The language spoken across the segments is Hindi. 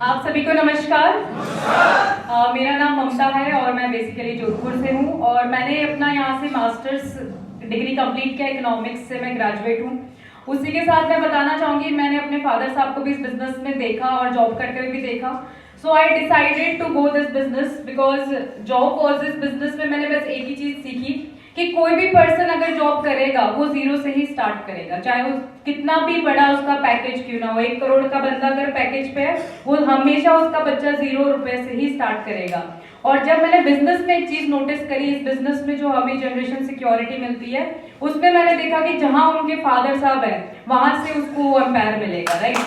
आप सभी को नमस्कार। मेरा नाम ममता है और मैं बेसिकली जोधपुर से हूँ और मैंने अपना यहाँ से मास्टर्स डिग्री कंप्लीट किया, इकोनॉमिक्स से मैं ग्रेजुएट हूँ। उसी के साथ मैं बताना चाहूँगी, मैंने अपने फादर साहब को भी इस बिजनेस में देखा और जॉब करते हुए भी देखा। So I decided to go this business because job was this business में मैंने बस एक ही चीज़ सीखी कि कोई भी पर्सन अगर जॉब करेगा वो जीरो से ही स्टार्ट करेगा, चाहे वो कितना भी बड़ा उसका पैकेज क्यों ना हो। 1 करोड़ का बंदा अगर पैकेज पे है वो हमेशा उसका बच्चा 0 रुपए से ही स्टार्ट करेगा। और जब मैंने बिजनेस में एक चीज नोटिस करी, इस बिजनेस में जो हमें जनरेशन सिक्योरिटी मिलती है उसमें मैंने देखा कि जहां उनके फादर साहब है वहां से उसको एम्पायर मिलेगा, राइट।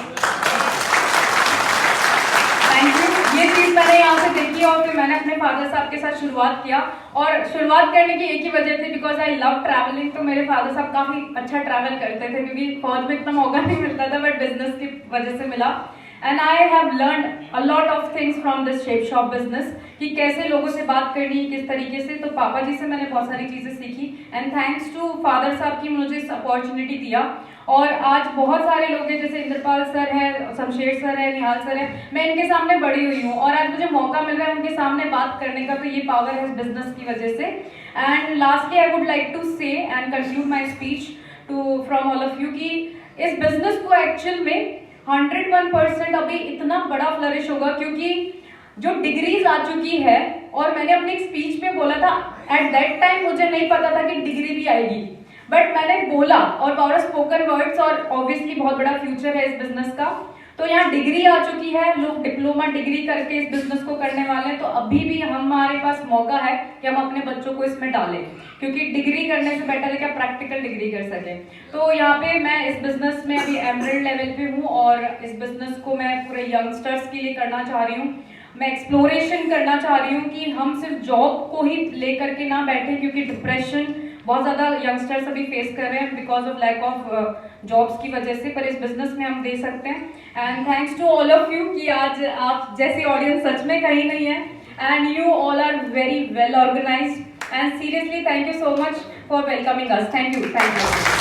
ये चीज मैंने यहाँ से देखी और फिर मैंने अपने फादर साहब के साथ शुरुआत किया। और शुरुआत करने की एक ही वजह थी, बिकॉज आई लव ट्रैवलिंग। तो मेरे फादर साहब काफी अच्छा ट्रैवल करते थे, क्योंकि फौज में इतना मौका नहीं मिलता था, बट बिजनेस की वजह से मिला। And I have learn a lot of things from this shape shop business, कि कैसे लोगों से बात करनी, किस तरीके से। तो पापा जी से मैंने बहुत सारी चीजें सीखी एंड थैंक्स टू फादर साहब की मुझे इस अपॉर्चुनिटी दिया। और आज बहुत सारे लोग हैं, जैसे इंद्रपाल सर है, शमशेर सर है, निहाल सर है, मैं इनके सामने बड़ी हुई हूँ और आज मुझे मौका मिल रहा है उनके सामने बात करने का। तो ये पावर है इस बिजनेस की वजह से। And lastly I would like to say and conclude my speech to from all of you कि इस बिजनेस को एक्चुअल में 101% अभी इतना बड़ा फ्लरिश होगा, क्योंकि जो डिग्रीज आ चुकी है। और मैंने अपनी एक स्पीच में बोला था, एट दैट टाइम मुझे नहीं पता था कि डिग्री भी आएगी, बट मैंने बोला और पावर स्पोकन वर्ड्स, और ऑब्वियसली बहुत बड़ा फ्यूचर है इस बिजनेस का। तो यहाँ डिग्री आ चुकी है, लोग डिप्लोमा डिग्री करके इस बिजनेस को करने वाले हैं। तो अभी भी हमारे पास मौका है कि हम अपने बच्चों को इसमें डालें, क्योंकि डिग्री करने से बेटर है कि प्रैक्टिकल डिग्री कर सकें। तो यहाँ पे मैं इस बिजनेस में अभी एमरल्ड लेवल पे हूँ और इस बिजनेस को मैं पूरे यंगस्टर्स के लिए करना चाह रही हूँ। मैं एक्सप्लोरेशन करना चाह रही हूँ कि हम सिर्फ जॉब को ही लेकर के ना बैठे, क्योंकि डिप्रेशन बहुत ज़्यादा यंगस्टर्स अभी फेस कर रहे हैं because of lack of jobs की वजह से, पर इस बिजनेस में हम दे सकते हैं। And thanks to all of you कि आज आप जैसी ऑडियंस सच में कहीं नहीं है, and you all are very well organised, and seriously thank you so much for welcoming us. Thank you.